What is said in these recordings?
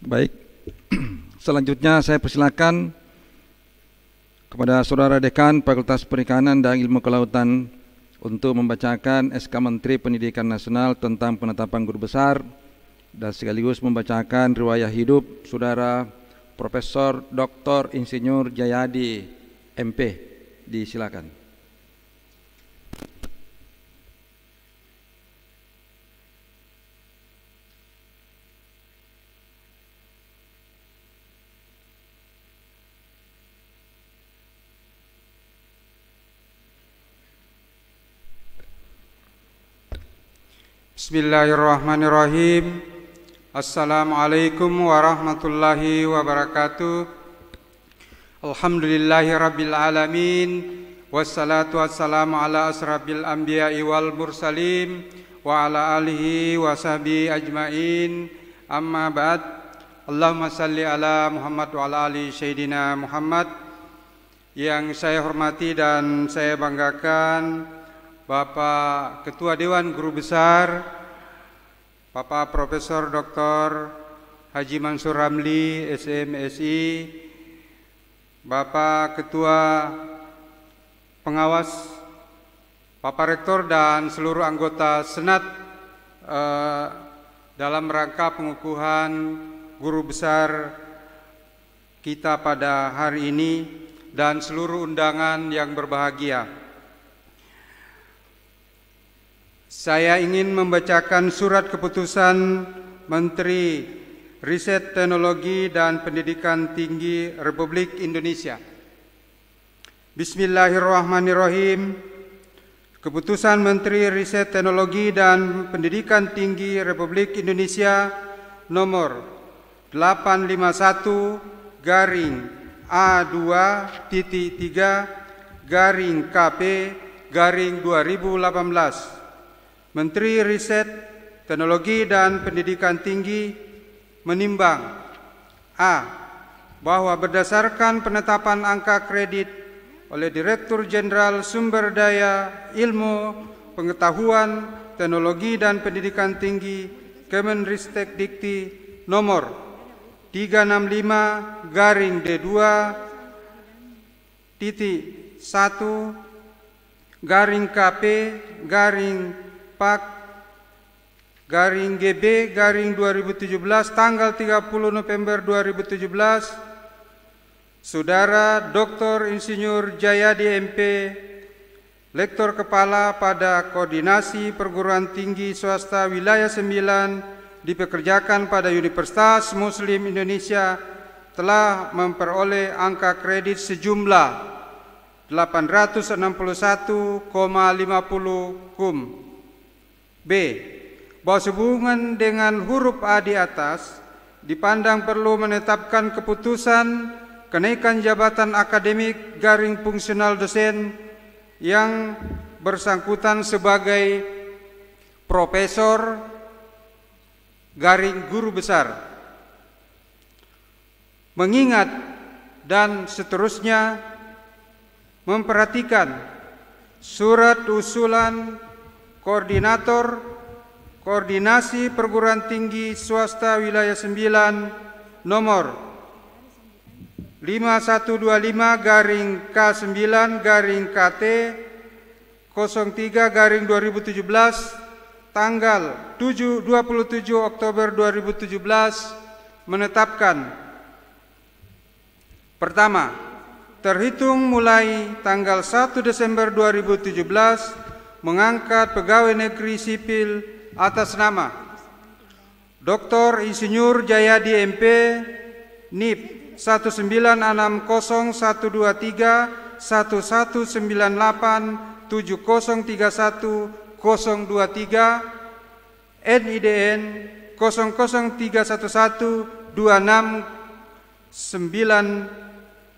Baik, selanjutnya saya persilakan kepada Saudara Dekan Fakultas Perikanan dan Ilmu Kelautan untuk membacakan SK Menteri Pendidikan Nasional tentang penetapan guru besar dan sekaligus membacakan riwayat hidup Saudara Profesor Dr. Insinyur Jayadi MP. Disilakan. Bismillahirrahmanirrahim. Assalamualaikum warahmatullahi wabarakatuh. Alhamdulillahirabbil alamin. Wassalatu wassalamu ala asrafil anbiya'i wal mursalin wa ala alihi wa sahbihi ajmain. Amma ba'd. Allahumma salli ala Muhammad wa ala ali Sayyidina Muhammad. Yang saya hormati dan saya banggakan Bapak Ketua Dewan Guru Besar, Bapak Profesor Dr. Haji Mansur Ramli, SMSI, Bapak Ketua Pengawas, Bapak Rektor dan seluruh anggota Senat dalam rangka pengukuhan guru besar kita pada hari ini dan seluruh undangan yang berbahagia. Saya ingin membacakan surat keputusan Menteri Riset Teknologi dan Pendidikan Tinggi Republik Indonesia. Bismillahirrahmanirrahim. Keputusan Menteri Riset Teknologi dan Pendidikan Tinggi Republik Indonesia nomor 851-3-A2-3-KP-2018. Menteri Riset, Teknologi dan Pendidikan Tinggi menimbang A. Bahwa berdasarkan penetapan angka kredit oleh Direktur Jenderal Sumber Daya Ilmu, Pengetahuan, Teknologi dan Pendidikan Tinggi Kemenristek Dikti nomor 365-1-KP-PAK GB-2017 tanggal 30 November 2017, Saudara Dr. Insinyur Jayadi MP, Lektor Kepala pada Koordinasi Perguruan Tinggi Swasta Wilayah 9 dipekerjakan pada Universitas Muslim Indonesia telah memperoleh angka kredit sejumlah 861,50 kum. B. Bahwa sehubungan dengan huruf A di atas, dipandang perlu menetapkan keputusan kenaikan jabatan akademik garing fungsional dosen yang bersangkutan sebagai profesor garing guru besar. Mengingat dan seterusnya memperhatikan surat usulan Koordinator Koordinasi Perguruan Tinggi Swasta Wilayah 9 nomor 5125-K9-KT 03-2017 tanggal 27 Oktober 2017 menetapkan: pertama, terhitung mulai tanggal 1 Desember 2017 mengangkat pegawai negeri sipil atas nama Dr. Insinyur Jayadi MP, NIP 1960123713131 NIDN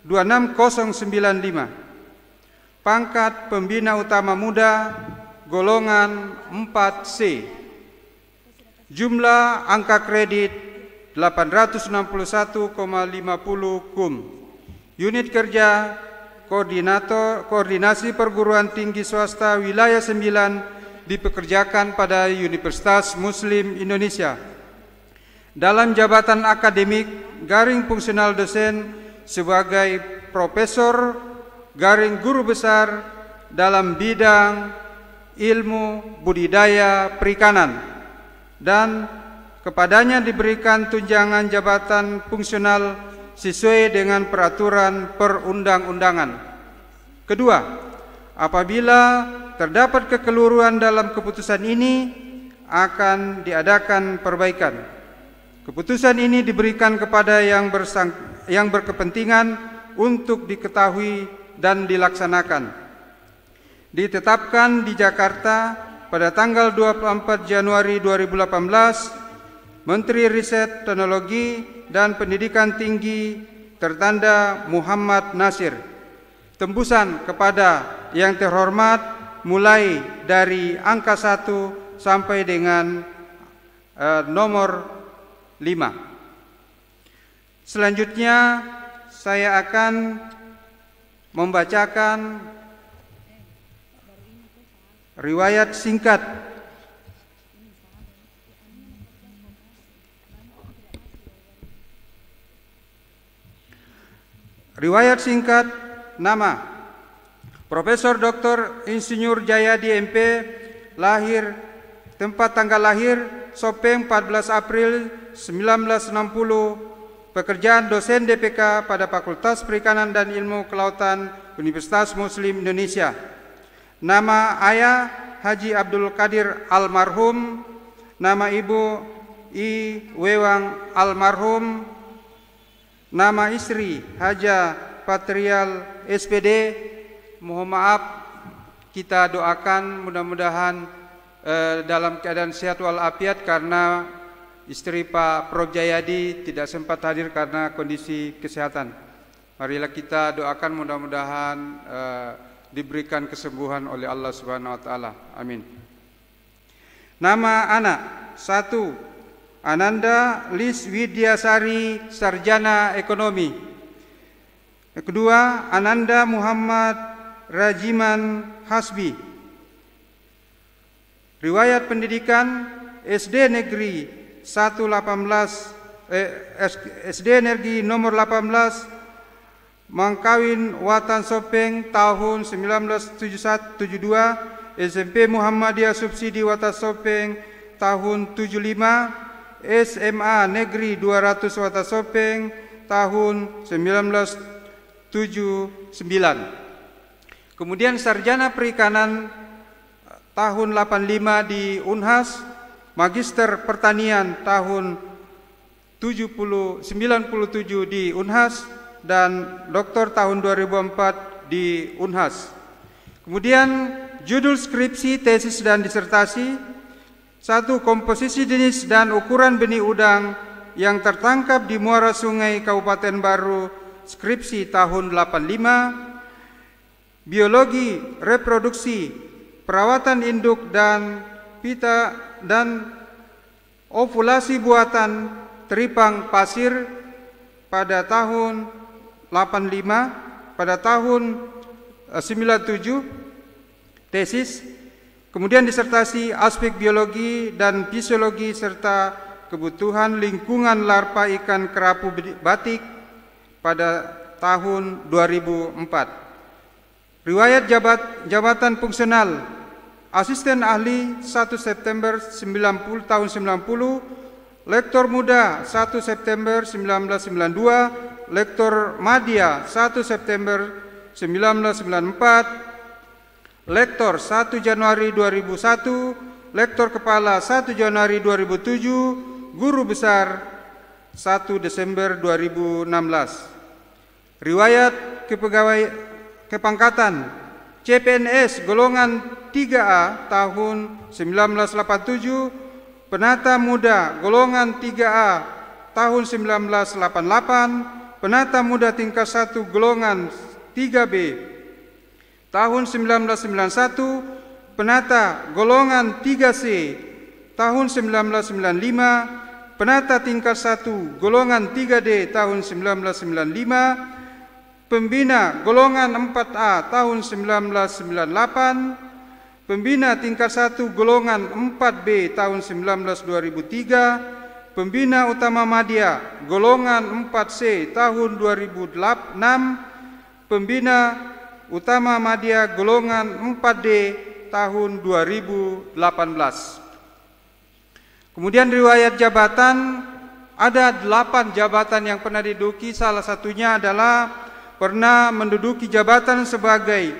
26095, pangkat Pembina Utama Muda golongan 4C, jumlah angka kredit 861,50 kum. Unit kerja Koordinasi Perguruan Tinggi Swasta Wilayah 9 dipekerjakan pada Universitas Muslim Indonesia. dalam jabatan akademik garing fungsional dosen sebagai profesor garing guru besar dalam bidang ilmu budidaya perikanan, dan kepadanya diberikan tunjangan jabatan fungsional sesuai dengan peraturan perundang-undangan. Kedua, apabila terdapat kekeliruan dalam keputusan ini, akan diadakan perbaikan. Keputusan ini diberikan kepada yang berkepentingan untuk diketahui dan dilaksanakan. Ditetapkan di Jakarta pada tanggal 24 Januari 2018, Menteri Riset, Teknologi, dan Pendidikan Tinggi tertanda Muhammad Nasir. Tembusan kepada yang terhormat mulai dari angka 1 sampai dengan nomor 5. Selanjutnya saya akan membacakan riwayat singkat nama Profesor Dr. Insinyur Jayadi MP, lahir, tempat tanggal lahir Sopeng 14 April 1960, pekerjaan dosen DPK pada Fakultas Perikanan dan Ilmu Kelautan Universitas Muslim Indonesia. Nama ayah Haji Abdul Qadir almarhum, nama ibu I Wewang almarhum, nama istri Haja Patrial SPD. Mohon maaf, kita doakan mudah-mudahan dalam keadaan sehat walafiat, karena istri Pak Prof Jayadi tidak sempat hadir karena kondisi kesehatan. Marilah kita doakan mudah-mudahan diberikan kesembuhan oleh Allah Subhanahu wa taala. Amin. Nama anak: 1. Ananda Lis Widyasari, sarjana ekonomi. Kedua, Ananda Muhammad Rajiman Hasbi. Riwayat pendidikan: SD Negeri SD Negeri nomor 18 Mangkawin Watan Sopeng tahun 1971-72, SMP Muhammadiyah Subsidi Watan Sopeng tahun 75, SMA Negeri 200 Watan Sopeng tahun 1979. Kemudian sarjana perikanan tahun 85 di Unhas, Magister Pertanian tahun 97 di Unhas, dan doktor tahun 2004 di Unhas. Kemudian judul skripsi, tesis, dan disertasi: 1. Komposisi jenis dan ukuran benih udang yang tertangkap di muara sungai Kabupaten Baru, skripsi tahun 85. Biologi reproduksi, perawatan induk dan pita dan ovulasi buatan teripang pasir pada tahun 85, pada tahun 97, tesis. Kemudian disertasi aspek biologi dan fisiologi serta kebutuhan lingkungan larva ikan kerapu batik pada tahun 2004. Riwayat jabatan fungsional: asisten ahli 1 September tahun 90, lektor muda 1 September 1992, lektor madya 1 September 1994, lektor 1 Januari 2001, lektor kepala 1 Januari 2007, guru besar 1 Desember 2016. Riwayat kepangkatan: CPNS golongan 3A tahun 1987, penata muda golongan 3A tahun 1988, penata muda tingkat 1 golongan 3B tahun 1991, penata golongan 3C tahun 1995, penata tingkat 1 golongan 3D tahun 1995, pembina golongan 4A tahun 1998, pembina tingkat 1 golongan 4B tahun 2003, Pembina Utama Madya golongan 4C tahun 2006, Pembina Utama Madya golongan 4D tahun 2018. Kemudian riwayat jabatan, ada 8 jabatan yang pernah diduduki, salah satunya adalah pernah menduduki jabatan sebagai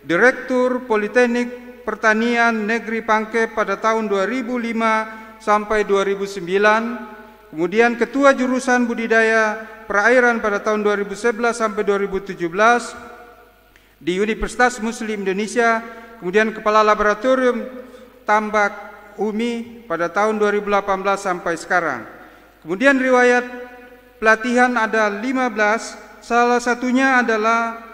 Direktur Politeknik Pertanian Negeri Pangkep pada tahun 2005 sampai 2009, kemudian Ketua Jurusan Budidaya Perairan pada tahun 2011 sampai 2017 di Universitas Muslim Indonesia, kemudian Kepala Laboratorium Tambak UMI pada tahun 2018 sampai sekarang. Kemudian riwayat pelatihan ada 15, salah satunya adalah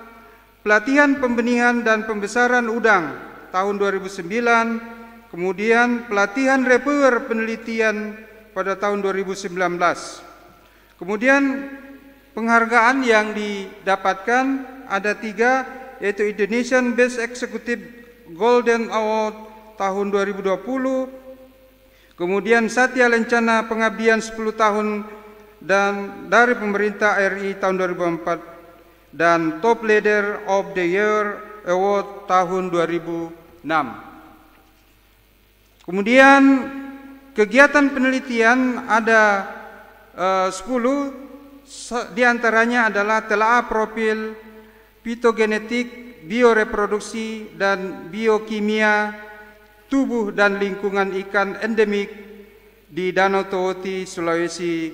pelatihan pembenihan dan pembesaran udang tahun 2009, kemudian pelatihan reper penelitian pada tahun 2019. Kemudian penghargaan yang didapatkan ada 3, yaitu Indonesian Best Executive Golden Award tahun 2020, kemudian Satya Lencana Pengabdian 10 tahun dan dari pemerintah RI tahun 2004, dan Top Leader of the Year Award tahun 2006. Kemudian kegiatan penelitian ada 10, diantaranya adalah telaah profil fitogenetik, bioreproduksi, dan biokimia tubuh dan lingkungan ikan endemik di Danau Towoti, Sulawesi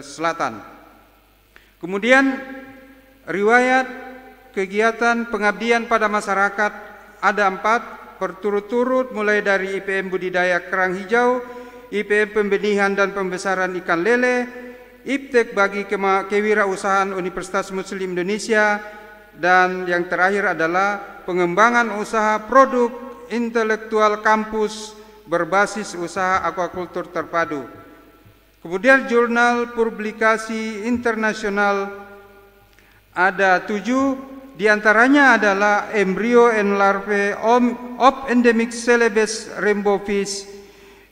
Selatan. Kemudian riwayat kegiatan pengabdian pada masyarakat ada 4 berturut-turut, mulai dari IPM Budidaya Kerang Hijau, IPM Pembenihan dan Pembesaran Ikan Lele, IPTEK bagi Kewirausahaan Universitas Muslim Indonesia, dan yang terakhir adalah pengembangan usaha produk intelektual kampus berbasis usaha aquacultur terpadu. Kemudian jurnal publikasi internasional ada 7, diantaranya adalah Embryo and Larvae of Endemic Celebes Rainbow Fish,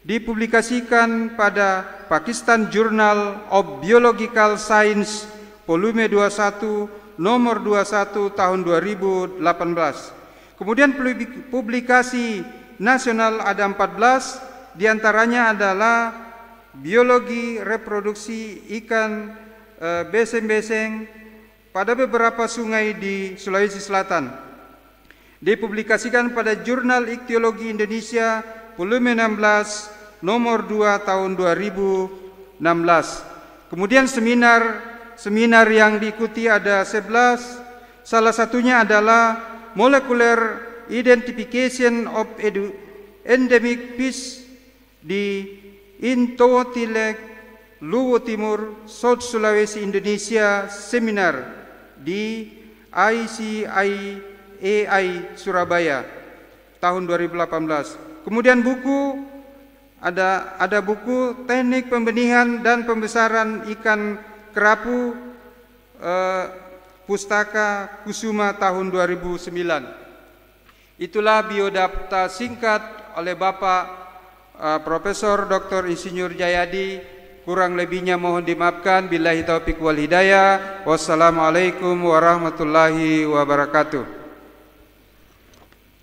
dipublikasikan pada Pakistan Journal of Biological Science volume 21 nomor 21 tahun 2018. Kemudian publikasi nasional ada 14, diantaranya adalah biologi reproduksi ikan beseng-beseng pada beberapa sungai di Sulawesi Selatan. Dipublikasikan pada Jurnal Ichthyoologi Indonesia volume 16 nomor 2 tahun 2016. Kemudian seminar yang diikuti ada 11, salah satunya adalah Molecular Identification of Endemic Fish di Intotilek, Luwu Timur, South Sulawesi, Indonesia, seminar di ICIAI Surabaya tahun 2018. Kemudian buku ada buku Teknik Pembenihan dan Pembesaran Ikan Kerapu Pustaka Kusuma tahun 2009. Itulah biodata singkat oleh Bapak Profesor Dr. Insinyur Jayadi. Kurang lebihnya mohon dimaafkan. Billahi taufiq wal hidayah. Wassalamualaikum warahmatullahi wabarakatuh.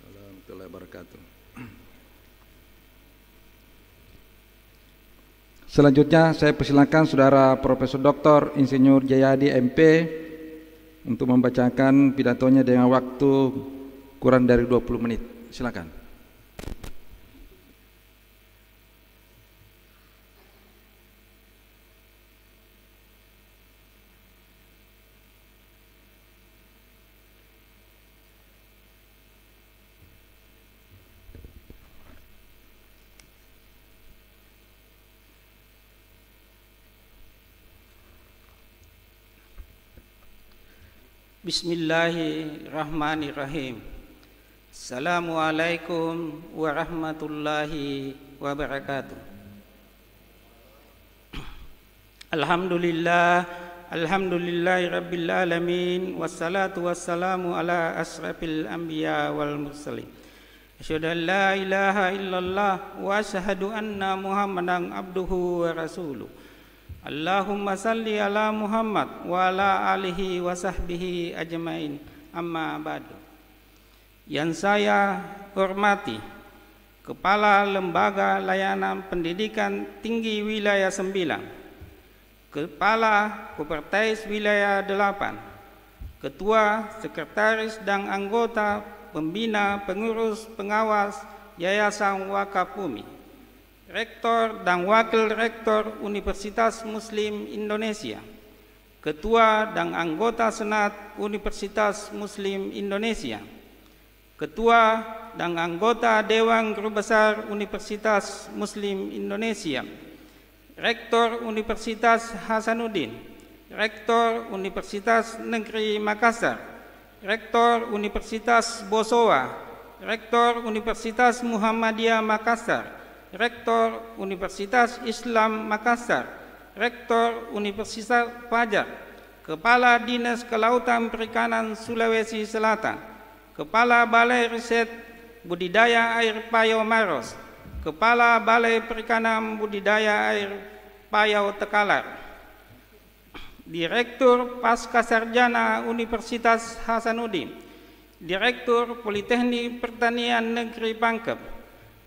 Warahmatullahi wabarakatuh. Selanjutnya saya persilakan Saudara Profesor Dr. Insinyur Jayadi MP untuk membacakan pidatonya dengan waktu kurang dari 20 menit. Silakan. Bismillahirrahmanirrahim. Assalamualaikum warahmatullahi wabarakatuh. Alhamdulillahi rabbil alamin, wassalatu wassalamu ala asrafil anbiya wal mursalin. Asyhadu an la ilaha illallah wa asyhadu anna Muhammadan abduhu wa rasuluh. Allahumma salli ala Muhammad wa ala alihi wa sahbihi ajmain. Amma ba'du. Yang saya hormati Kepala Lembaga Layanan Pendidikan Tinggi Wilayah 9, Kepala Kopertais Wilayah 8, Ketua, Sekretaris dan anggota Pembina Pengurus Pengawas Yayasan Wakaf Bumi, Rektor dan Wakil Rektor Universitas Muslim Indonesia, Ketua dan anggota Senat Universitas Muslim Indonesia, Ketua dan anggota Dewan Guru Besar Universitas Muslim Indonesia, Rektor Universitas Hasanuddin, Rektor Universitas Negeri Makassar, Rektor Universitas Bosowa, Rektor Universitas Muhammadiyah Makassar, Rektor Universitas Islam Makassar, Rektor Universitas Fajar, Kepala Dinas Kelautan Perikanan Sulawesi Selatan, Kepala Balai Riset Budidaya Air Payau Maros, Kepala Balai Perikanan Budidaya Air Payau Tekalar, Direktur Pascasarjana Universitas Hasanuddin, Direktur Politeknik Pertanian Negeri Pangkep,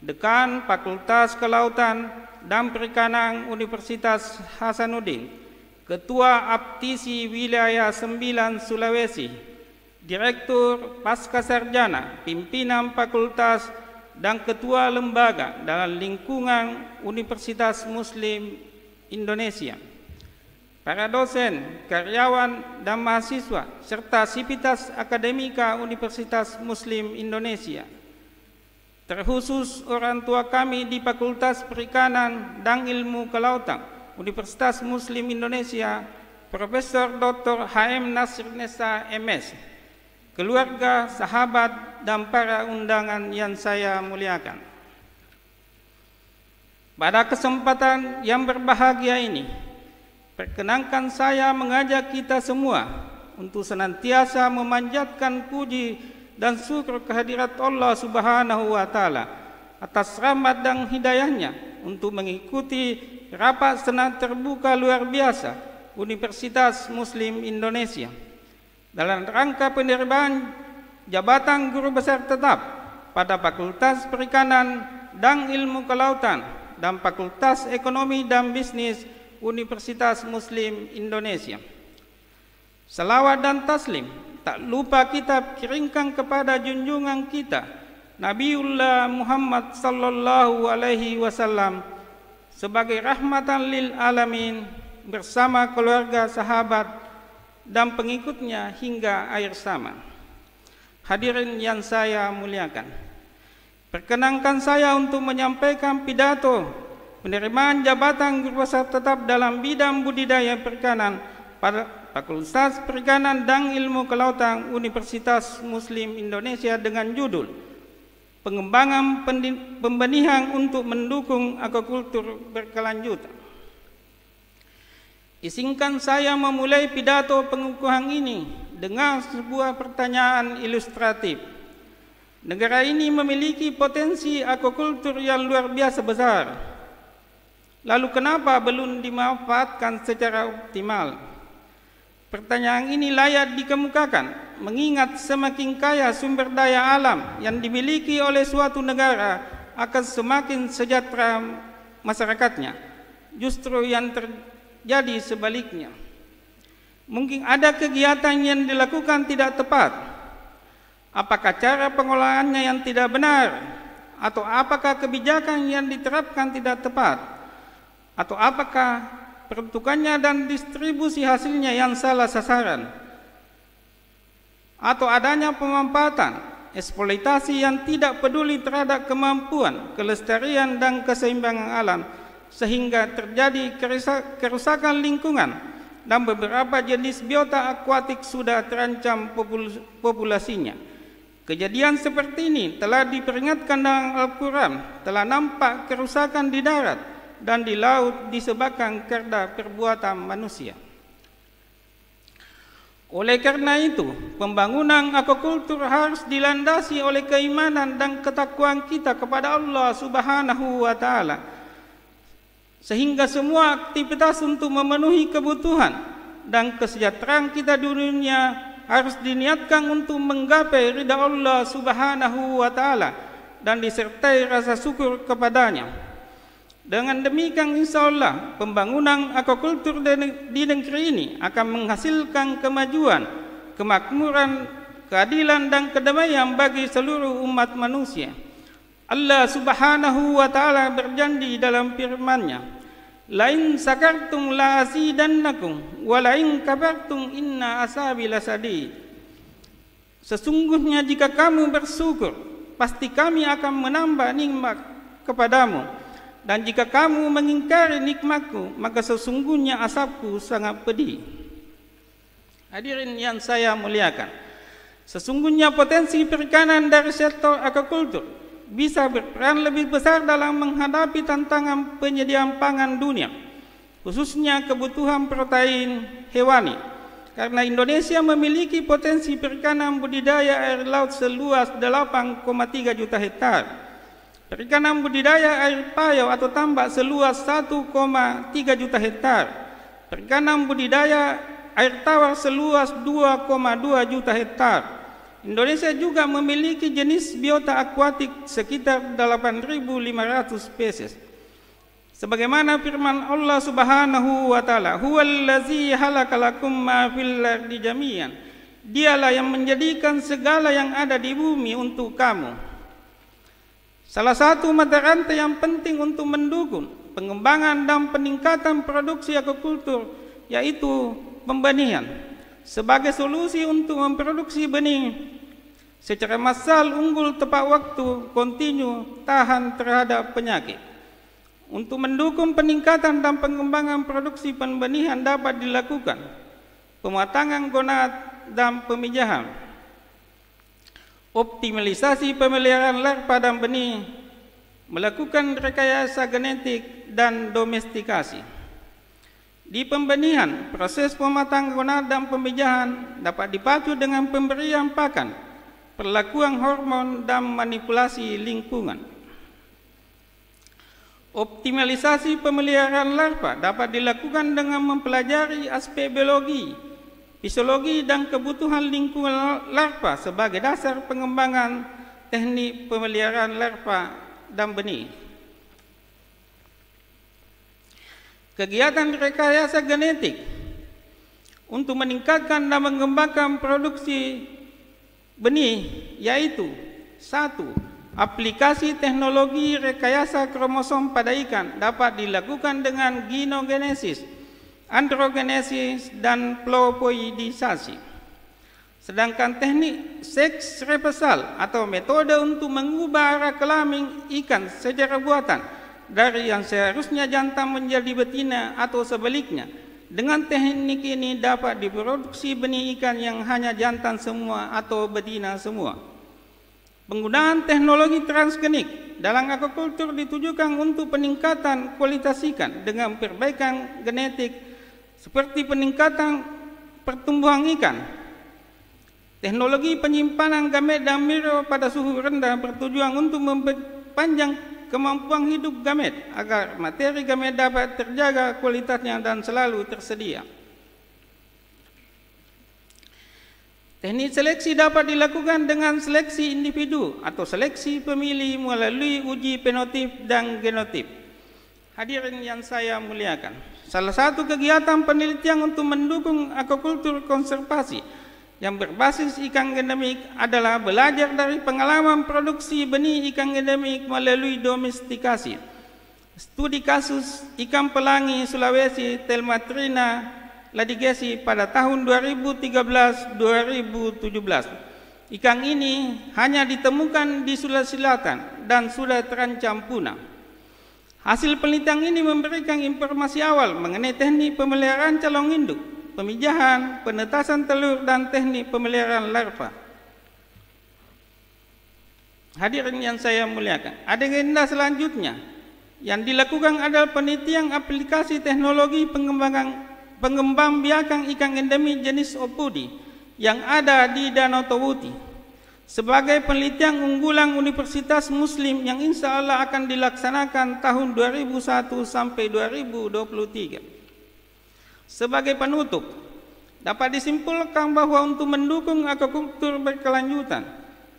Dekan Fakultas Kelautan dan Perikanan Universitas Hasanuddin, Ketua Aptisi Wilayah 9 Sulawesi, Direktur Pascasarjana, Pimpinan Fakultas dan Ketua Lembaga dalam lingkungan Universitas Muslim Indonesia, para dosen, karyawan, dan mahasiswa, serta sivitas akademika Universitas Muslim Indonesia, terkhusus orang tua kami di Fakultas Perikanan dan Ilmu Kelautan Universitas Muslim Indonesia, Profesor Dr. H.M. Nasir Nessa MS, keluarga, sahabat, dan para undangan yang saya muliakan. Pada kesempatan yang berbahagia ini, perkenankan saya mengajak kita semua untuk senantiasa memanjatkan puji dan syukur kehadirat Allah Subhanahu wa Ta'ala atas rahmat dan hidayahnya untuk mengikuti rapat senat terbuka luar biasa Universitas Muslim Indonesia dalam rangka penerimaan jabatan guru besar tetap pada Fakultas Perikanan dan Ilmu Kelautan dan Fakultas Ekonomi dan Bisnis Universitas Muslim Indonesia. Salawat dan taslim tak lupa kita kirimkan kepada junjungan kita Nabiullah Muhammad sallallahu alaihi wasallam sebagai rahmatan lil alamin bersama keluarga, sahabat, dan pengikutnya hingga akhir zaman. Hadirin yang saya muliakan, perkenankan saya untuk menyampaikan pidato penerimaan jabatan guru besar tetap dalam bidang budidaya perikanan pada Fakultas Perikanan dan Ilmu Kelautan Universitas Muslim Indonesia dengan judul Pengembangan Pembenihan untuk Mendukung Aquaculture Berkelanjutan. Izinkan saya memulai pidato pengukuhan ini dengan sebuah pertanyaan ilustratif. Negara ini memiliki potensi aquaculture yang luar biasa besar. Lalu kenapa belum dimanfaatkan secara optimal? Pertanyaan ini layak dikemukakan mengingat semakin kaya sumber daya alam yang dimiliki oleh suatu negara akan semakin sejahtera masyarakatnya. Justru yang terjadi sebaliknya. Mungkin ada kegiatan yang dilakukan tidak tepat. Apakah cara pengolahannya yang tidak benar? Atau apakah kebijakan yang diterapkan tidak tepat? Atau apakah peruntukannya dan distribusi hasilnya yang salah sasaran? Atau adanya pemanfaatan, eksploitasi yang tidak peduli terhadap kemampuan, kelestarian, dan keseimbangan alam, sehingga terjadi kerusakan lingkungan, dan beberapa jenis biota akuatik sudah terancam populasinya. Kejadian seperti ini telah diperingatkan dalam Al-Quran, telah nampak kerusakan di darat dan di laut disebabkan karena perbuatan manusia. Oleh karena itu, pembangunan aquakultur harus dilandasi oleh keimanan dan ketakwaan kita kepada Allah Subhanahu wa taala. Sehingga semua aktivitas untuk memenuhi kebutuhan dan kesejahteraan kita di dunia harus diniatkan untuk menggapai ridha Allah Subhanahu wa taala dan disertai rasa syukur kepadanya. Dengan demikian insya Allah pembangunan aquakultur di negeri ini akan menghasilkan kemajuan, kemakmuran, keadilan dan kedamaian bagi seluruh umat manusia. Allah Subhanahu wa taala berjanji dalam firman-Nya, "Lain sakartum la azidannakum wa lain kafartum inna asabi lasadid." Sesungguhnya jika kamu bersyukur, pasti kami akan menambah nikmat kepadamu. Dan jika kamu mengingkari nikmatku, maka sesungguhnya azabku sangat pedih. Hadirin yang saya muliakan, sesungguhnya potensi perikanan dari sektor aquakultur bisa berperan lebih besar dalam menghadapi tantangan penyediaan pangan dunia, khususnya kebutuhan protein hewani. Karena Indonesia memiliki potensi perikanan budidaya air laut seluas 8,3 juta hektar. Perikanan budidaya air payau atau tambak seluas 1,3 juta hektar. Perikanan budidaya air tawar seluas 2,2 juta hektar. Indonesia juga memiliki jenis biota akuatik sekitar 8.500 spesies. Sebagaimana firman Allah Subhanahu wa taala, "Huwallazi halakalakum ma fil ardi jami'an." Dialah yang menjadikan segala yang ada di bumi untuk kamu. Salah satu mata rantai yang penting untuk mendukung pengembangan dan peningkatan produksi aquakultur yaitu pembenihan sebagai solusi untuk memproduksi benih secara massal, unggul, tepat waktu, kontinu, tahan terhadap penyakit. Untuk mendukung peningkatan dan pengembangan produksi pembenihan dapat dilakukan pematangan gonad dan pemijahan, optimalisasi pemeliharaan larva dan benih, melakukan rekayasa genetik dan domestikasi. Di pembenihan, proses pematangan gonad dan pemijahan dapat dipacu dengan pemberian pakan, perlakuan hormon dan manipulasi lingkungan. Optimalisasi pemeliharaan larva dapat dilakukan dengan mempelajari aspek biologi, fisiologi dan kebutuhan lingkungan larva sebagai dasar pengembangan teknik pemeliharaan larva dan benih. Kegiatan rekayasa genetik untuk meningkatkan dan mengembangkan produksi benih yaitu 1. Aplikasi teknologi rekayasa kromosom pada ikan dapat dilakukan dengan genogenesis, androgenesis dan plopoidisasi. Sedangkan teknik seks reversal atau metode untuk mengubah arah kelamin ikan secara buatan dari yang seharusnya jantan menjadi betina atau sebaliknya. Dengan teknik ini dapat diproduksi benih ikan yang hanya jantan semua atau betina semua. Penggunaan teknologi transgenik dalam aquakultur ditujukan untuk peningkatan kualitas ikan dengan perbaikan genetik seperti peningkatan pertumbuhan ikan. Teknologi penyimpanan gamet dan miro pada suhu rendah bertujuan untuk memperpanjang kemampuan hidup gamet agar materi gamet dapat terjaga kualitasnya dan selalu tersedia. Teknik seleksi dapat dilakukan dengan seleksi individu atau seleksi pemilih melalui uji fenotip dan genotip. Hadirin yang saya muliakan, salah satu kegiatan penelitian untuk mendukung aquakultur konservasi yang berbasis ikan endemik adalah belajar dari pengalaman produksi benih ikan endemik melalui domestikasi. Studi kasus ikan pelangi Sulawesi Telmatrina ladigesi pada tahun 2013-2017. Ikan ini hanya ditemukan di Sulawesi Selatan dan sudah terancam punah. Hasil penelitian ini memberikan informasi awal mengenai teknik pemeliharaan calon induk, pemijahan, penetasan telur, dan teknik pemeliharaan larva. Hadirin yang saya muliakan, agenda selanjutnya yang dilakukan adalah penelitian aplikasi teknologi pengembangan pengembangbiakan ikan endemik jenis opudi yang ada di Danau Towuti sebagai penelitian unggulan Universitas Muslim yang insya Allah akan dilaksanakan tahun 2001 sampai 2023. Sebagai penutup, dapat disimpulkan bahwa untuk mendukung aquaculture berkelanjutan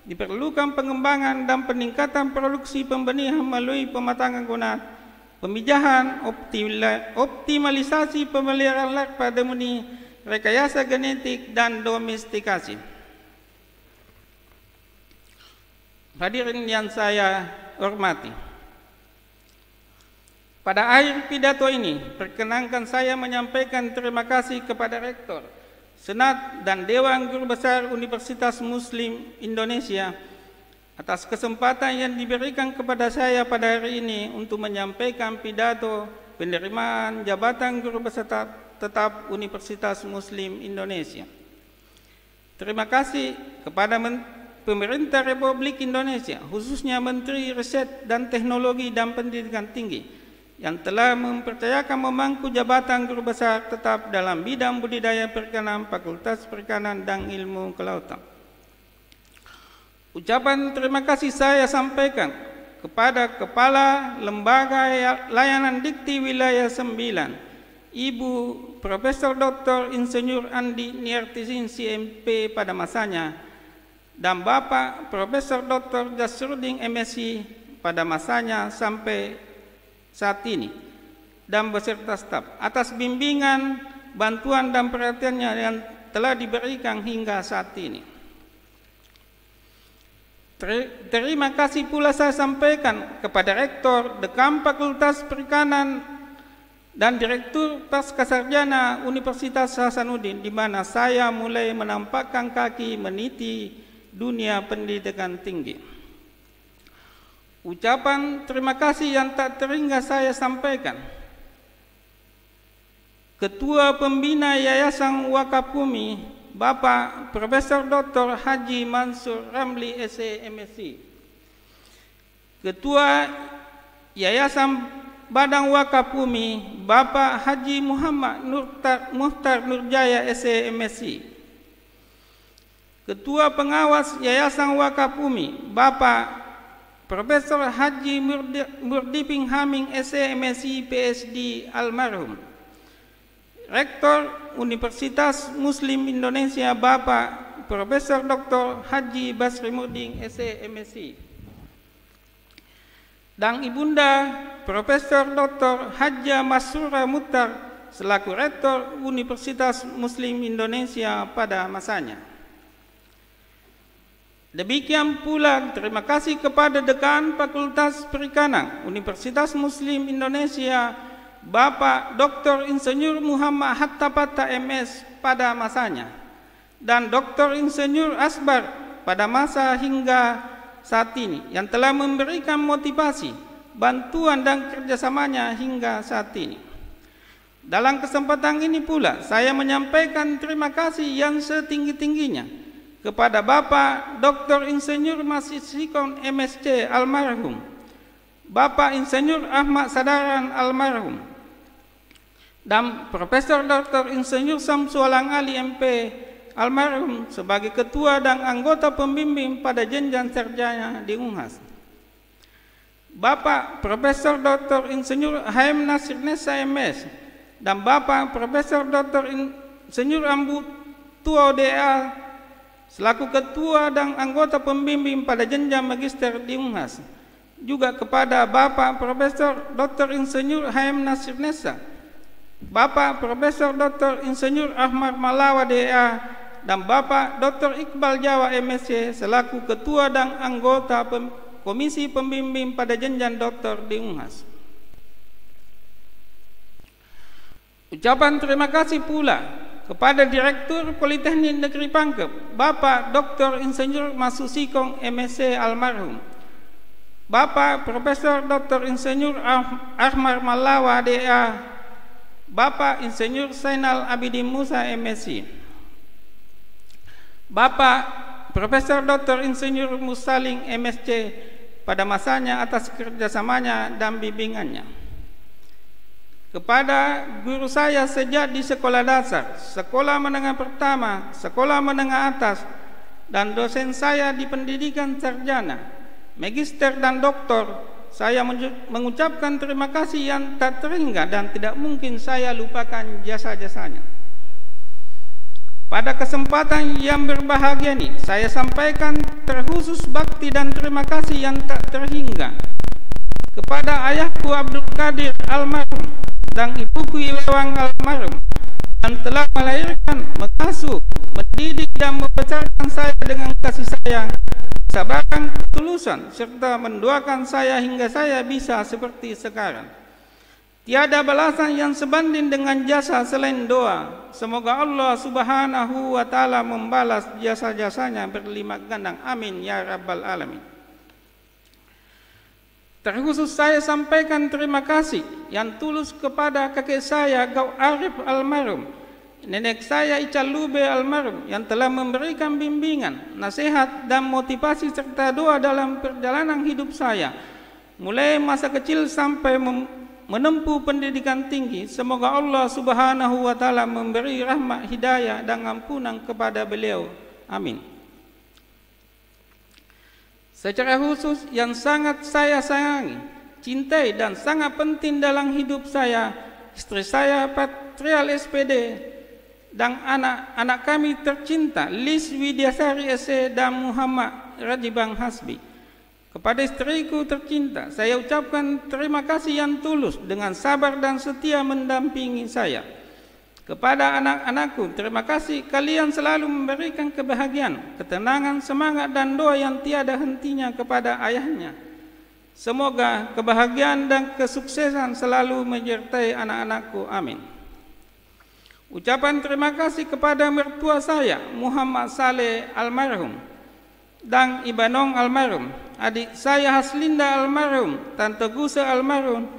diperlukan pengembangan dan peningkatan produksi pembenihan melalui pematangan gonad, pemijahan, optimalisasi pemeliharaan larva demuni, rekayasa genetik, dan domestikasi. Hadirin yang saya hormati, pada akhir pidato ini perkenankan saya menyampaikan terima kasih kepada Rektor, Senat, dan Dewan Guru Besar Universitas Muslim Indonesia atas kesempatan yang diberikan kepada saya pada hari ini untuk menyampaikan pidato penerimaan jabatan Guru Besar Tetap Universitas Muslim Indonesia. Terima kasih kepada Pemerintah Republik Indonesia, khususnya Menteri Riset dan Teknologi dan Pendidikan Tinggi, yang telah mempercayakan memangku jabatan Guru Besar Tetap dalam bidang budidaya perikanan Fakultas Perikanan dan Ilmu Kelautan. Ucapan terima kasih saya sampaikan kepada Kepala Lembaga Layanan Dikti Wilayah 9, Ibu Profesor Dr. Insinyur Andi Niartizin CMP pada masanya, dan Bapak Profesor Dr. Jasrudin MSc pada masanya sampai saat ini, dan beserta staf atas bimbingan, bantuan, dan perhatiannya yang telah diberikan hingga saat ini. Terima kasih pula saya sampaikan kepada Rektor, Dekan Fakultas Perikanan, dan Direktur Pascasarjana Universitas Hasanuddin, di mana saya mulai menampakkan kaki meniti dunia pendidikan tinggi. Ucapan terima kasih yang tak terhingga saya sampaikan Ketua Pembina Yayasan Wakaf Bumi, Bapak Profesor Dr. Haji Mansur Ramli SE MSc, Ketua Yayasan Badan Wakaf Bumi, Bapak Haji Muhammad Muhtar Nurjaya SE MSc, Ketua Pengawas Yayasan Wakaf Bumi, Bapak Profesor Haji Murdiping Haming SE MSc PSD almarhum, Rektor Universitas Muslim Indonesia, Bapak Profesor Dr. Haji Basrimuddin SE MSc, dan Ibunda Profesor Dr. Hajjah Masrura Muhtar selaku Rektor Universitas Muslim Indonesia pada masanya. Demikian pula terima kasih kepada Dekan Fakultas Perikanan Universitas Muslim Indonesia, Bapak Dr. Insinyur Muhammad Hatta Patta MS pada masanya, dan Dr. Insinyur Asbar pada masa hingga saat ini, yang telah memberikan motivasi, bantuan, dan kerjasamanya hingga saat ini. Dalam kesempatan ini pula saya menyampaikan terima kasih yang setinggi-tingginya kepada Bapak Dr. Insinyur Masih Sikon MSc almarhum, Bapak Insinyur Ahmad Sadaran almarhum, dan Profesor Dr. Insinyur Samsualang Ali MP almarhum sebagai ketua dan anggota pembimbing pada jenjang sarjana di Unhas, Bapak Profesor Dr. Insinyur Haim Nasir Nessa MS, dan Bapak Profesor Dr. Insinyur Ambu Tua ODA selaku ketua dan anggota pembimbing pada jenjang magister di Unhas, juga kepada Bapak Profesor Dr. Insinyur Haim Nasir Nessa, Bapak Profesor Dr. Insinyur Ahmad Malawa DA, dan Bapak Dr. Iqbal Jawa MSc selaku ketua dan anggota komisi pembimbing pada jenjang doktor di Unhas. Ucapan terima kasih pula kepada Direktur Politeknik Negeri Pangkep, Bapak Dr. Insinyur Masusikong MSc almarhum, Bapak Profesor Dr. Insinyur Ahmad Malawa DA, Bapak Insinyur Zainal Abidin Musa MSc, Bapak Profesor Dr. Insinyur Musaling MSc pada masanya atas kerjasamanya dan bimbingannya. kepada guru saya sejak di sekolah dasar, sekolah menengah pertama, sekolah menengah atas, dan dosen saya di pendidikan sarjana, magister dan doktor. Saya mengucapkan terima kasih yang tak terhingga dan tidak mungkin saya lupakan jasa-jasanya. Pada kesempatan yang berbahagia ini, saya sampaikan terkhusus bakti dan terima kasih yang tak terhingga kepada ayahku Abdul Qadir almarhum dan ibuku Iwewang almarhum yang telah melahirkan, mengasuh, mendidik dan membesarkan saya dengan kasih sayang, kesabaran, ketulusan, serta mendoakan saya hingga saya bisa seperti sekarang. Tiada balasan yang sebanding dengan jasa selain doa. Semoga Allah Subhanahu wa Ta'ala membalas jasa-jasanya berlipat ganda. Amin ya rabbal alamin. Terkhusus saya sampaikan terima kasih yang tulus kepada kakek saya Gau Arif almarhum, nenek saya Ica Lube almarhum yang telah memberikan bimbingan, nasihat dan motivasi serta doa dalam perjalanan hidup saya mulai masa kecil sampai menempuh pendidikan tinggi. Semoga Allah Subhanahu wa Ta'ala memberi rahmat, hidayah dan ampunan kepada beliau. Amin. Secara khusus yang sangat saya sayangi, cintai dan sangat penting dalam hidup saya, istri saya Patrial SPD dan anak-anak kami tercinta Lis Widyasari SE dan Muhammad Rajibang Hasbi. Kepada istriku tercinta, saya ucapkan terima kasih yang tulus dengan sabar dan setia mendampingi saya. Kepada anak-anakku, terima kasih kalian selalu memberikan kebahagiaan, ketenangan, semangat dan doa yang tiada hentinya kepada ayahnya. Semoga kebahagiaan dan kesuksesan selalu menyertai anak-anakku. Amin. Ucapan terima kasih kepada mertua saya, Muhammad Saleh almarhum dan Ibanong almarhum, adik saya Haslinda almarhum, Tante Gusa almarhum,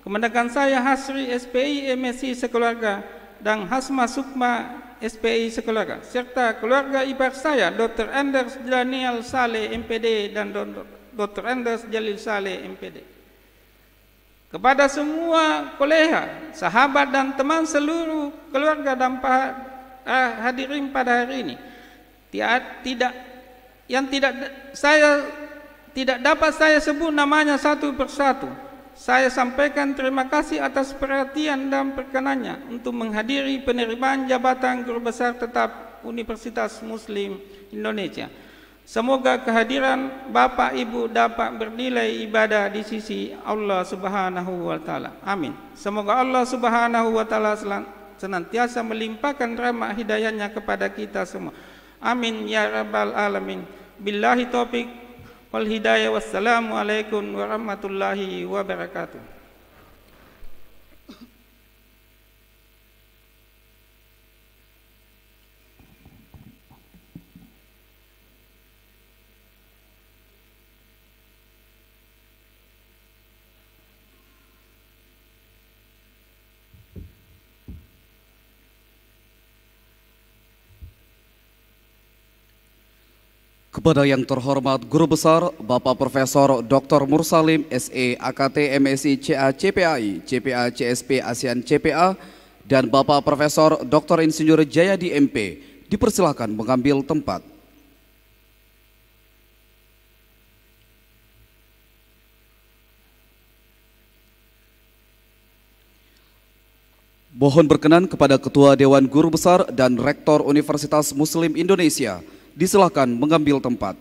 kemenangan saya Hasri SPI MSI sekeluarga, dan Hasma Sukma SPI sekeluarga, serta keluarga ipar saya Dr. Anders Daniel Saleh MPD dan Dr. Anders Jalil Saleh MPD. Kepada semua kolega, sahabat dan teman seluruh keluarga dan hadirin pada hari ini, tidak dapat saya sebut namanya satu persatu. Saya sampaikan terima kasih atas perhatian dan perkenannya untuk menghadiri penerimaan jabatan Guru Besar Tetap Universitas Muslim Indonesia. Semoga kehadiran Bapak Ibu dapat bernilai ibadah di sisi Allah Subhanahu wa Ta'ala. Amin. Semoga Allah Subhanahu wa Ta'ala senantiasa melimpahkan rahmat hidayahnya kepada kita semua. Amin ya rabbal alamin. Billahi taufik wal hidayah. Wassalamualaikum warahmatullahi wabarakatuh. Kepada yang terhormat Guru Besar Bapak Profesor Dr. Mursalim SE AKT MSI CA CPAI CPA CSP ASEAN CPA dan Bapak Profesor Dr. Insinyur Jayadi MP dipersilakan mengambil tempat. Mohon berkenan kepada Ketua Dewan Guru Besar dan Rektor Universitas Muslim Indonesia disilakan mengambil tempat.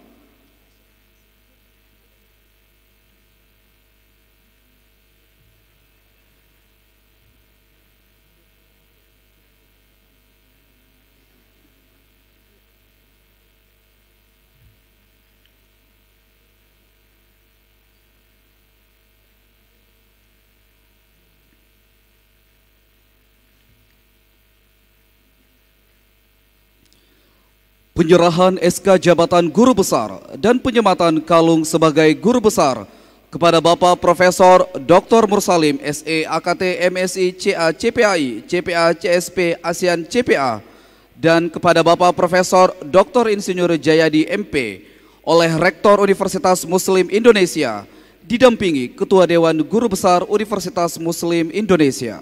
Penyerahan SK Jabatan Guru Besar dan penyematan kalung sebagai Guru Besar kepada Bapak Profesor Dr. Mursalim SE AKT MSI CA CPAI CPA CSP ASEAN CPA dan kepada Bapak Profesor Dr. Insinyur Jayadi MP oleh Rektor Universitas Muslim Indonesia didampingi Ketua Dewan Guru Besar Universitas Muslim Indonesia.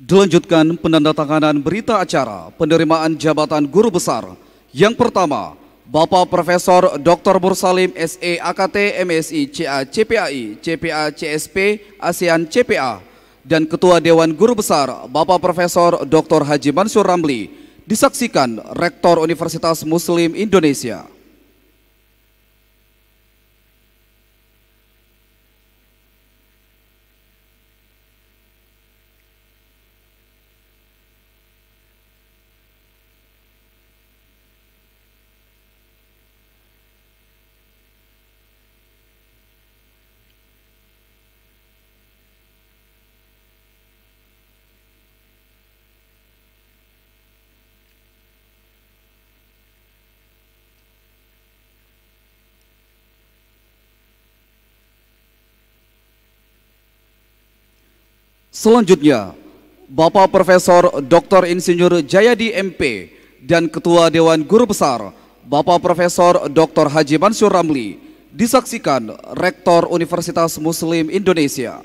Dilanjutkan penandatanganan berita acara penerimaan jabatan guru besar. Yang pertama, Bapak Profesor Dr. Mursalim SE AKT MSI CA CPAI CPA CSP ASEAN CPA dan Ketua Dewan Guru Besar Bapak Profesor Dr. Haji Mansur Ramli disaksikan Rektor Universitas Muslim Indonesia. Selanjutnya, Bapak Profesor Dr. Insinyur Jayadi MP dan Ketua Dewan Guru Besar Bapak Profesor Dr. Haji Mansur Ramli disaksikan Rektor Universitas Muslim Indonesia.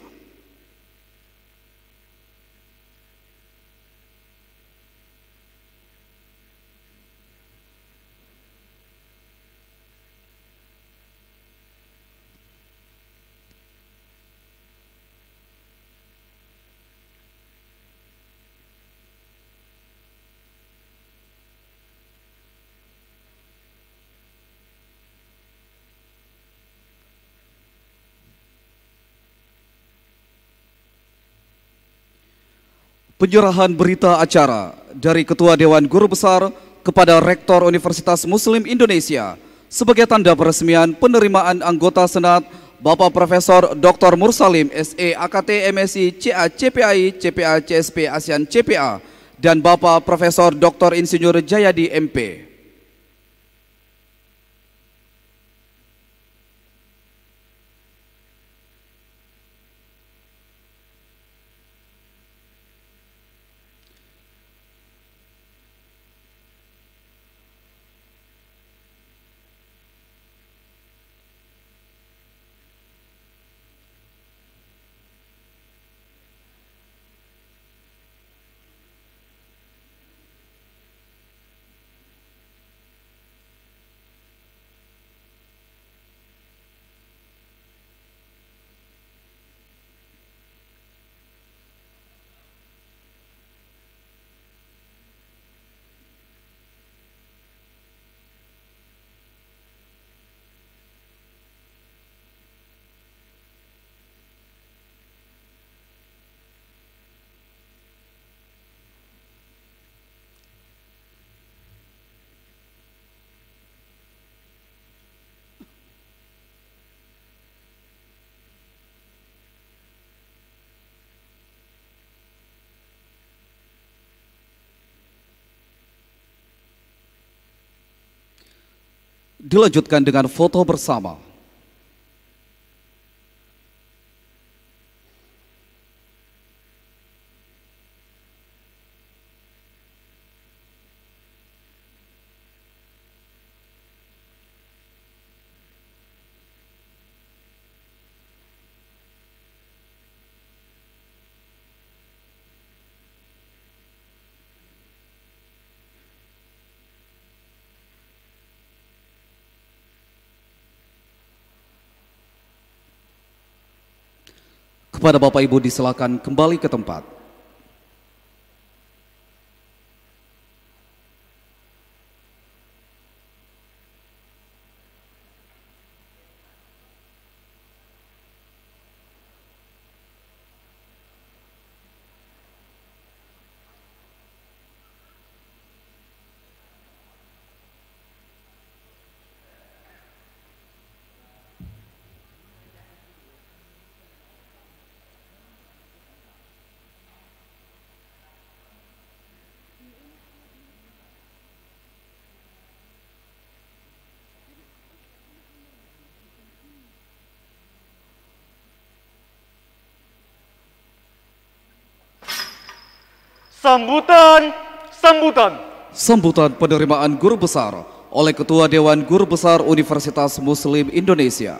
Penyerahan berita acara dari Ketua Dewan Guru Besar kepada Rektor Universitas Muslim Indonesia sebagai tanda peresmian penerimaan anggota Senat Bapak Profesor Dr. Mursalim SE AKT MSI CA CPAI CPA CSP ASEAN CPA dan Bapak Profesor Dr. Insinyur Jayadi MP. Dilanjutkan dengan foto bersama. Kepada Bapak Ibu disilakan kembali ke tempat. Sambutan penerimaan guru besar oleh Ketua Dewan Guru Besar Universitas Muslim Indonesia.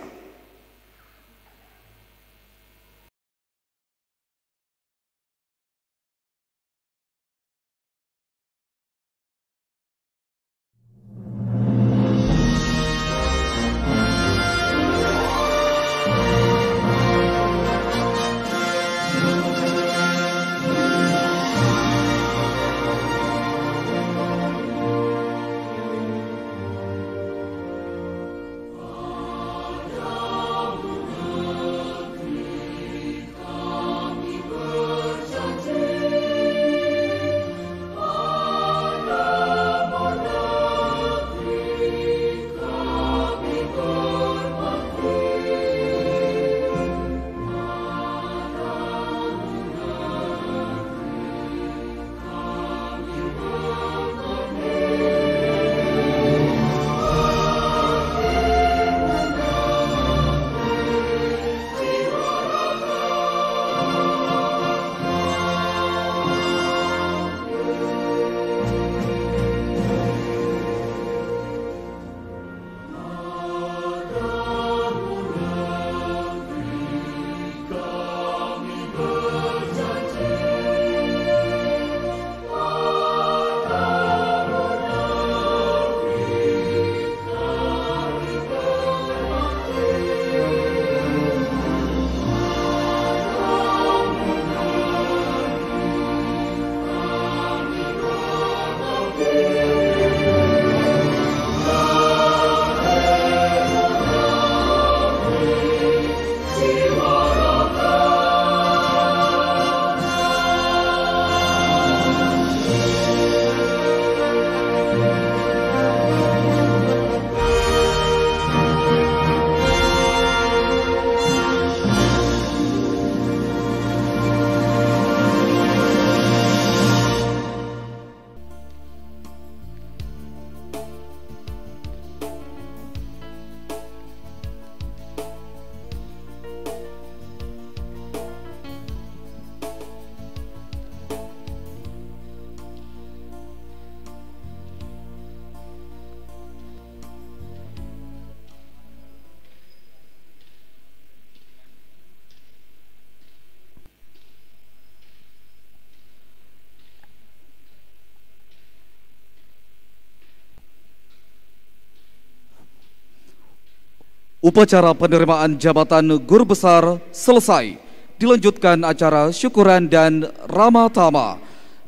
Upacara penerimaan jabatan guru besar selesai. Dilanjutkan acara syukuran dan ramah tamah.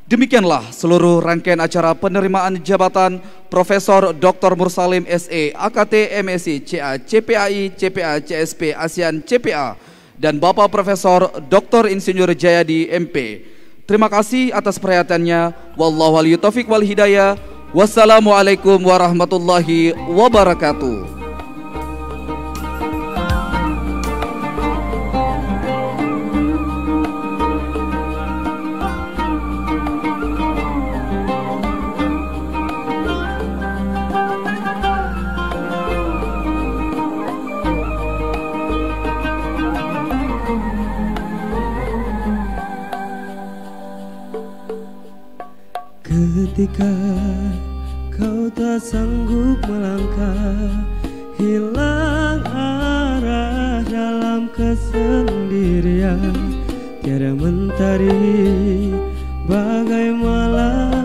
Demikianlah seluruh rangkaian acara penerimaan jabatan Profesor Dr. Mursalim SE, AKT MSI, CA, CPAI, CPA, CSP, ASEAN, CPA, dan Bapak Profesor Dr. Insinyur Jayadi MP. Terima kasih atas perhatiannya. Wallahu a'lam bishawab wal hidayah. Wassalamualaikum warahmatullahi wabarakatuh. Ketika kau tak sanggup melangkah, hilang arah dalam kesendirian, tiada mentari bagai malam